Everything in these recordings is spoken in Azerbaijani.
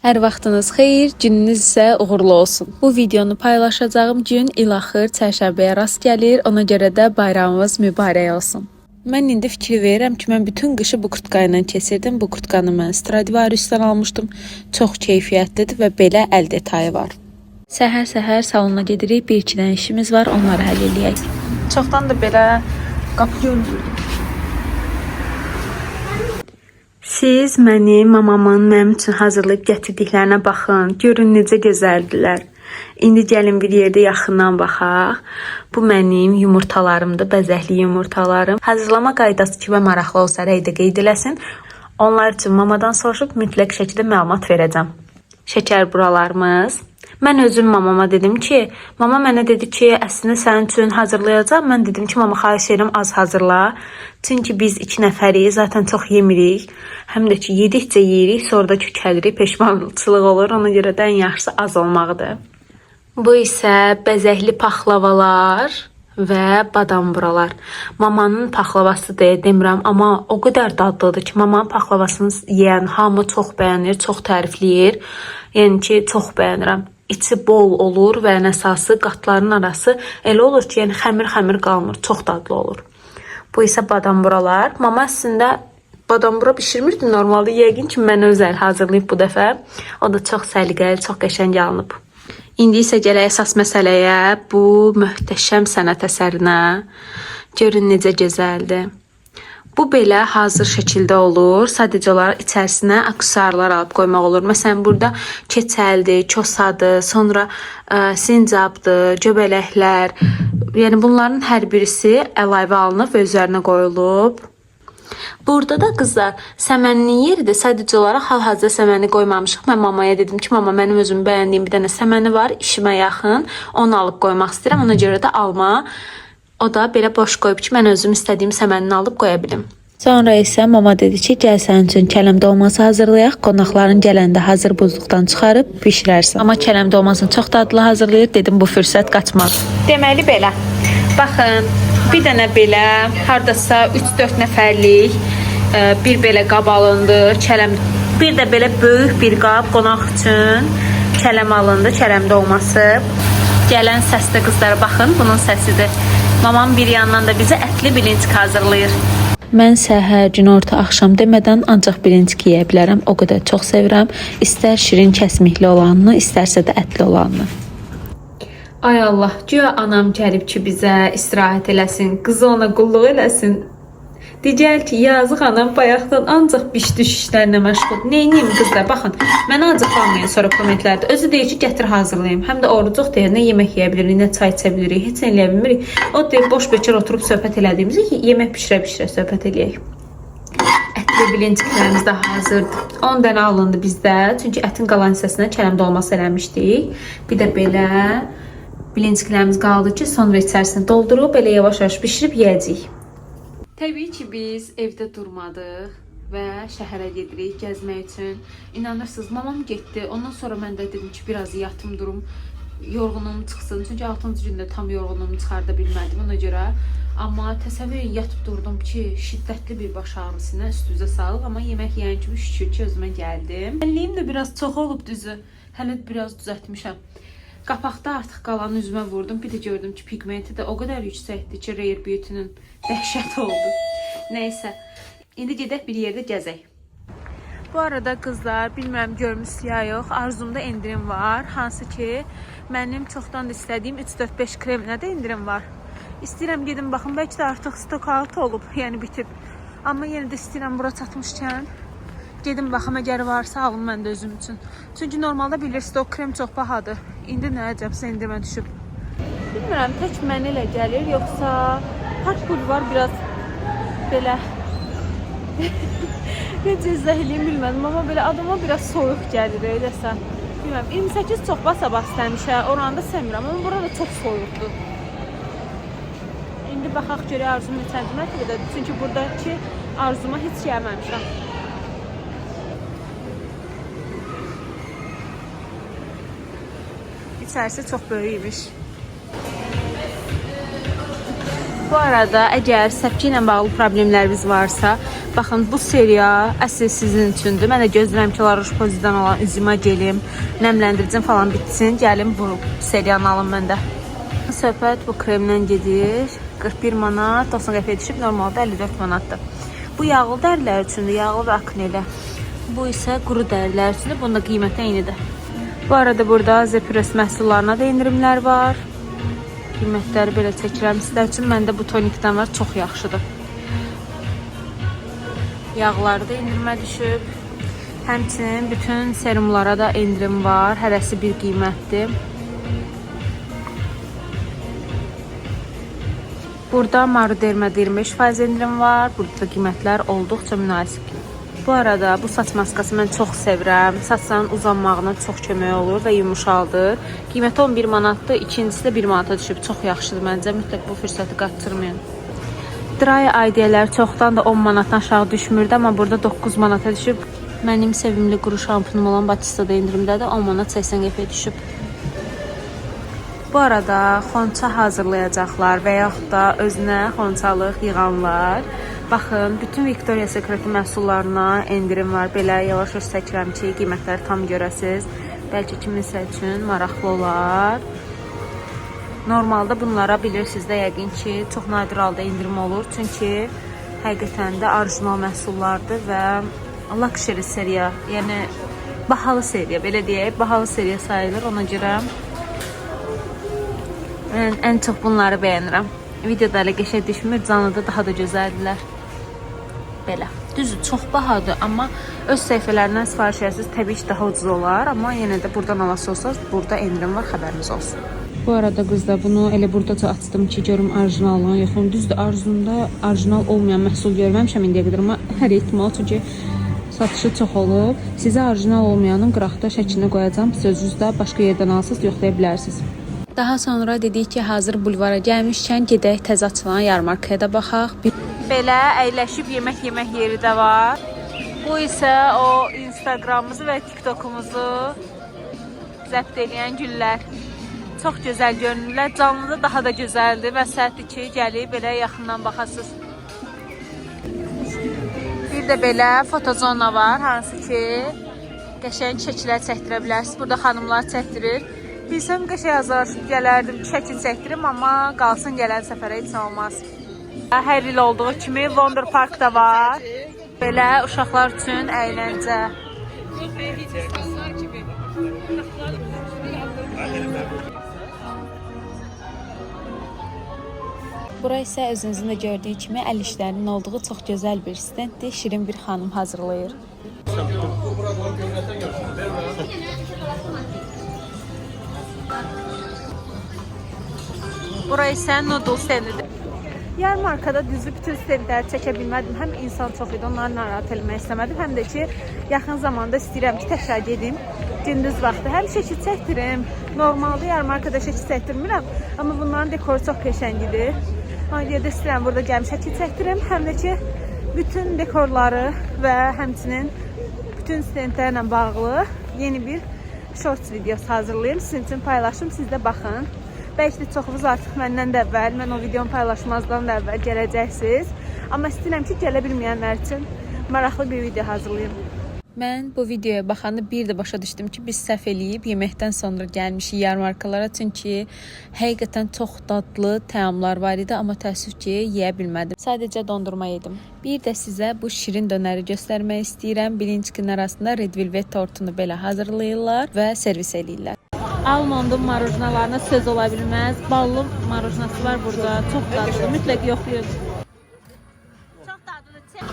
Hər vaxtınız xeyir, gününüz isə uğurlu olsun. Bu videonu paylaşacağım gün ilaxır çərşənbəyə rast gəlir, ona görə də bayramımız mübarək olsun. Mən indi fikir verirəm ki, mən bütün qışı bu kurtka ilə keçirdim. Bu kurtkanı mən Stradivarius'tan almışdım. Çox keyfiyyətlidir və belə əl detayı var. Səhər-səhər salona gedirik, bir-iki dənə işimiz var, onları həll eləyək. Çoxdan da belə qapı görmürdüm. Siz mənim mamamın mənim üçün hazırlayıb gətirdiklərinə baxın. Görün necə gözəldilər. İndi gəlin bir yerdə yaxından baxaq. Bu mənim yumurtalarımdır, bəzəkli yumurtalarım. Hazırlama qaydası kimə maraqlı olsa rəydə qeyd eləsin. Onlar üçün mamadan soruşub mütləq şəkildə məlumat verəcəm. Şəkər buralarımız. Mən özüm mamama dedim ki, mama mənə dedi ki, əslində sənin üçün hazırlayacağam. Mən dedim ki, mama xahiş edirəm az hazırla. Çünki biz 2 nəfərik, zaten çox yemirik. Həm də ki, yedikcə yeyirik, sonra da kökəlirik, peşmançılıq olur. Ona görə də ən yaxşısı az olmaqdır. Bu isə bəzəkli paxlavalar və badam buralar. Mamanın paxlavası deyə demirəm, amma o qədər dadlıdır ki, mamanın paxlavasını yeyən hamı çox bəyənir, çox tərifləyir. Yəni ki, çox bəyənirəm. İçi bol olur və ən əsası qatların arası elə olur ki, yəni xəmir qalmır, çox dadlı olur. Bu isə badam buralar. Mama əslində badam bura bişirmirdi normalda. Yəqin ki, mən özəl hazırlayıb bu dəfə. O da çox səliqəli, çox qəşəng alınıb. İndi isə gələk əsas məsələyə, bu möhtəşəm sənət əsərinə. Görün necə gözəldir. Bu belə hazır şəkildə olur. Sadəcə olaraq içərisinə aksesuarlar alıb qoymaq olur. Məsələn, burada keçəldir, kosadır, sonra sincabdır, göbələklər. Yəni bunların hər birisi əlavə alınıb və üzərinə qoyulub. Burada da qızlar, səməninin yeri də sadəcə olaraq hal-hazırda səməni qoymamışıq. Mən mamaya dedim ki, mama mənim özüm bəyəndiyim bir dənə səməni var, işimə yaxın. Onu alıb qoymaq istəyirəm, ona görə də alma. O da belə boş qoyub ki, mən özüm istədiyim səmənini alıb qoya bilim. Sonra isə mama dedi ki, gəl sənin üçün kələm dolması hazırlayaq. Qonaqların gələndə hazır buzluqdan çıxarıb bişirərsən. Amma kələm dolmasını çox dadlı hazırlayır. Dedim, bu fürsət qaçmaz. Deməli belə. Baxın, bir dənə belə, hardasa 3-4 nəfərlik bir belə qab alındı. Kələm, bir də belə böyük bir qab qonaq üçün kələm alındı. Kələm dolması. Gələn səsdə qızlara baxın, bunun səsidir. Mamam bir yandan da bizə ətli bilinçik hazırlayır. Mən səhər, günorta, axşam demədən ancaq bilinçik yeyə bilərəm. O qədər çox sevirəm. İstər şirin kəsmikli olanını, istərsə də ətli olanını. Ay Allah, güya anam gəlib ki, bizə istirahət eləsin, qızı ona qulluq eləsin. Deyəcək ki, yazıq anam bayaqdan ancaq biş-düş işlərlə məşğul. Neyniyim qızlar? Baxın, mənə acıqlanmayın sonra kommentlərdə. Özü deyir ki, gətir hazırlayayım. Həm də orucuq deyir, nə yemək yeyə bilirik, nə çay içə bilirik, heç nə eləyə bilmirik. O deyir, boş-bekar oturub söhbət elədiyimizi yemək bişirə-bişirə söhbət eləyək. Ətli bilinçiklərimiz də hazırdır. 10 dənə alındı bizdə. Çünki ətin qalan hissəsinə kələm dolması eləmişdik. Bir də belə bilinçiklərimiz qaldı ki, sonra içərisini doldurub belə yavaş-yavaş bişirib yeyəcəyik. Təbii ki, biz evdə durmadıq və şəhərə gedirik gəzmək üçün. İnanırsınız, mamam getdi. Ondan sonra mən də dedim ki, biraz yatım durum, yorğunluğum çıxsın. Çünki 6-cı gündə tam yorğunluğumu çıxarda bilmədim ona görə. Amma təsəvvür yatıb durdum ki, şiddətli bir baş ağrısına üst-üzə sağlıq. Amma yemək yeyən kimi şükür ki, özümə gəldim. Mənliyim də biraz çox olub düzü. Hələ biraz düzəltmişəm. Qapaqda artıq qalanı üzümə vurdum. Bir də gördüm ki, pigmenti də o qədər yüksəkdir ki, Rare Beauty-nin dəhşət oldu. Nəysə, indi gedək bir yerdə gəzək. Bu arada qızlar, bilmirəm görmüsünüz ya yox, Arzumda indirim var. Hansı ki, mənim çoxdan da istədiyim 3-4-5 kreminə də indirim var. İstəyirəm gedim baxın, bəlkə də artıq stok out olub, yəni bitib. Amma yenə də istəyirəm bura çatmışkən. Gedim baxım, əgər varsa alın mən də özüm üçün. Çünki normalda bilirsiniz, o krem çox bahadır. İndi nə əcəbsə indirimə düşüb. Bilmirəm, tək mənə elə gəlir, yoxsa Park Boulevard biraz belə necə izah eləyim bilmədim, amma belə adama biraz soyuq gəlir, eləsə. Bilmirəm, 28 çox basa-bas istəmişə, oranı da sevmirəm, amma burada çox soyuqdur. İndi baxaq görək Arzum neçənci mərtəbədədir, çünki buradakı Arzuma heç gəlməmişəm. İçərisi çox böyük imiş. Bu arada əgər səpki ilə bağlı problemləriniz varsa, baxın bu seriya əsl sizin üçündür. Mən də gözləyirəm ki, La Roche-Posay'dan olan üzümə gelim, nəmləndiricim falan bitsin. Gəlim bu seriyanı alın məndə. Söhbət bu kremdən gedir. 41 manat, 90 qəpiyə düşüb, normalda 54 manatdır. Bu yağlı dərilər üçündür, yağlı və akneli. Bu isə quru dərilər üçündür, bunda qiymətə eynidir. Bu arada burada Zephyrus məhsullarına da indirimlər var. Qiymətləri belə çəkirəm sizlər üçün. Məndə bu tonikdən var, çox yaxşıdır. Yağlarda indirimə düşüb. Həmçinin bütün serumlara da indirim var. Hərəsi bir qiymətdir. Burada Maruderma'da 25% indirim var. Burada qiymətlər olduqca münasib. Bu arada bu saç maskası mən çox sevirəm. Saçların uzanmağına çox kömək olur və yumuşaldır. Qiyməti 11 manatdır. İkincisi də 1 manata düşüb. Çox yaxşıdır məncə. Mütləq bu fürsəti qaçırmayın. Dry Idealər çoxdan da 10 manatdan aşağı düşmürdü, amma burada 9 manata düşüb. Mənim sevimli quru şampunum olan Batista'da indirimdədir. 10 manat 80 qəpiyə düşüb. Bu arada xonça hazırlayacaqlar və yaxud da özünə xonçalıq yığanlar. Baxın, bütün Victoria's Secret məhsullarına indirim var. Belə yavaş çəkirəm ki, qiymətləri tam görəsiz. Bəlkə kiminsə üçün maraqlı olar. Normalda bunlara bilirsiniz də yəqin ki, çox nadir halda indirim olur. Çünki həqiqətən də orijinal məhsullardır və luxury seriya, yəni bahalı seriya, belə deyək, bahalı seriya sayılır. Ona görə mən ən çox bunları bəyənirəm. Videoda elə qəşəng düşmür, canlıda daha da gözəldilər. Belə. Düzdür, çox bahadır, amma öz səhifələrindən sifariş edirsiniz, təbii ki, daha ucuz olar, amma yenə də buradan alası olsanız, burada indirim var, xəbəriniz olsun. Bu arada qızlar, bunu elə buradaca açdım ki, görüm orijinalını yoxum. Düzdür, arzumda orijinal olmayan məhsul görməmişəm indiyə qədər, amma hər ehtimal, çünki satışı çox olub. Sizə orijinal olmayanın qıraqda şəklinə qoyacağım, sözünüzdə başqa yerdən alsınız, yoxlaya bilərsiniz. Daha sonra dedik ki, hazır bulvara gəlmişkən gedək təzə açılan yarmarkaya da baxaq. Belə əyləşib yemək yeri də var. Bu isə o Instagramımızı və TikTokumuzu zəbt edən güllər. Çox gözəl görünürlər. Canlıda daha da gözəldir və səhətdir ki, gəlib belə yaxından baxasınız. Bir də belə fotozona var, hansı ki, qəşəng şəkillər çəkdirə bilərsiniz. Burada xanımlar çəkdirir. Bilsəm qəşəng hazırlaşıb gələrdim, şəkil çəkdirim, amma qalsın gələn səfərə heç olmaz. Hər il olduğu kimi Wonder Park da var. Belə uşaqlar üçün əyləncə. Bura isə özünüzün də gördüyü kimi əl işlərinin olduğu çox gözəl bir stenddir. Şirin bir xanım hazırlayır. Bura isə noodle stendidir. Yarmarkada düzü bütün stendləri çəkə bilmədim. Həm insan çox idi, onları narahat eləmək istəmədim. Həm də ki, yaxın zamanda istəyirəm ki, təkrar gedim. Gündüz vaxtı həm şəkil çəkdirim. Normalda yarmarkada şəkil çəkdirmirəm. Amma bunların dekoru çox qəşəngidir. Ayrıca da istəyirəm burada gəlib şəkil çəkdirim. Həm də ki, bütün dekorları və həmçinin bütün stendlərlə bağlı yeni bir shorts videosu hazırlayayım. Sizin üçün paylaşım, siz də baxın. Bəlkə də çoxunuz artıq məndən də əvvəl, mən o videonu paylaşmazdan da əvvəl gələcəksiniz. Amma istəyirəm ki, gələ bilməyənlər üçün maraqlı bir video hazırlayayım. Mən bu videoya baxanda bir də başa düşdüm ki, biz səhv eləyib yeməkdən sonra gəlmişik yarmarkalara. Çünki həqiqətən çox dadlı təamlar var idi, amma təəssüf ki, yeyə bilmədim. Sadəcə dondurma yedim. Bir də sizə bu şirin dönəri göstərmək istəyirəm. Birinci arasında Red Velvet tortunu belə hazırlayırlar və servis eləyirlər. Almondun marujnalarına söz ola bilməz. Ballı marujnası var burada. Çox dadlıdır. Mütləq yoxlayın. Çox dadlıdır.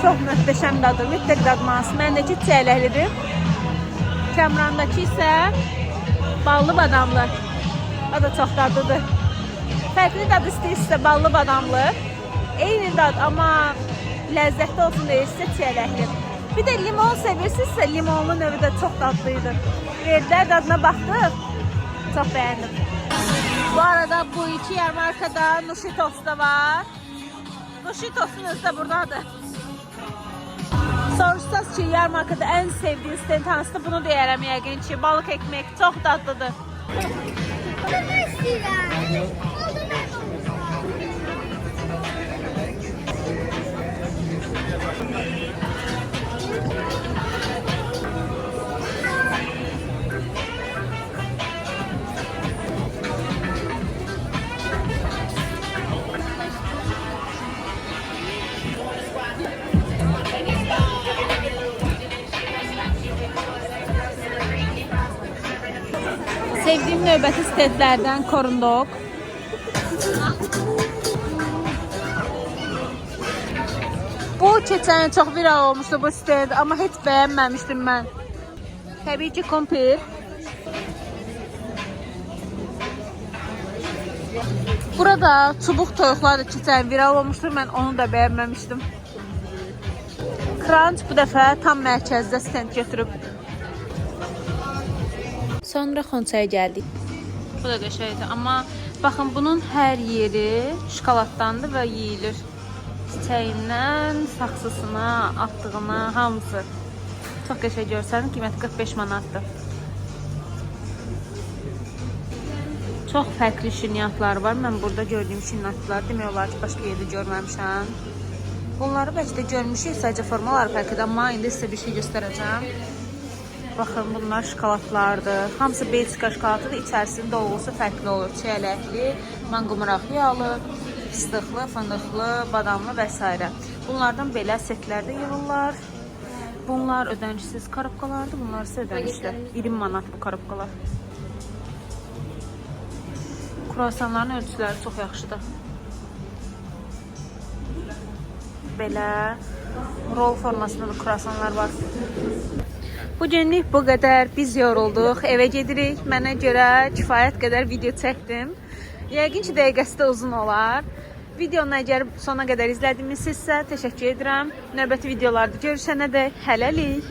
Çox möhtəşəm dadır. Mütləq dadmalısınız. Məndəki çiyələklidir. Kəmrandakı isə ballı badamlı. O da çox dadlıdır. Fərqli dad istəyirsə ballı badamlı. Eyni dad, amma ləzzətli olsun deyirsə çiyələkli. Bir də limon sevirsinizsə limonlu növü də çox dadlıydı. Verdilər dadına baxdıq. Çox bəyəndim. Bu arada bu iki yarmarkada Nuşitos da var. Nuşitos'un özü də buradadır. Soruşsaz ki, yarmarkada ən sevdiyin stend hansıdır? Bunu deyərəm yəqin ki, balıq ekmek çox dadlıdır. Sevdiğim növbəti stendlərdən Korundok. Bu keçən çox viral olmuşdu bu stend, amma heç bəyənməmişdim mən. Təbii ki, kompir. Burada çubuq toyuqlar da keçən viral olmuşdur, mən onu da bəyənməmişdim. Crunch bu dəfə tam mərkəzdə stend götürüb. Sonra Xonçaya gəldik. Bu da qəşəngdir, amma baxın bunun hər yeri şokoladdandır və yeyilir. Çiçəyindən saxsısına, atdığına, hamısı. Çox qəşəng görsən, qiyməti 45 manatdır. Çox fərqli şirniyyatlar var. Mən burada gördüyüm şirniyyatlar demək olar ki, başqa yerdə görməmişəm. Bunları bəlkə də görmüşük, sadəcə formaları fərqlidir, amma indi sizə bir şey göstərəcəm. Baxın, bunlar şokoladlardır. Hamısı Belçika şokoladıdır. İçərisinin dolğusu fərqli olur. Çiyələkli, manqumuraq yağlı, fıstıqlı, fındıqlı, badamlı və s. Bunlardan belə setlərdə yığırlar. Bunlar ödənişsiz karobkalardır. Bunlar isə ödənişli. 20 manat bu karobkalar. Kruasanların ölçüləri çox yaxşıdır. Belə rol formasında da kruasanlar var. Bugünlük bu qədər. Biz yorulduq. Evə gedirik. Mənə görə kifayət qədər video çəkdim. Yəqin ki, dəqiqəsi də uzun olar. Videonu əgər sona qədər izlədinizsə təşəkkür edirəm. Növbəti videolarda görüşənədək hələlik.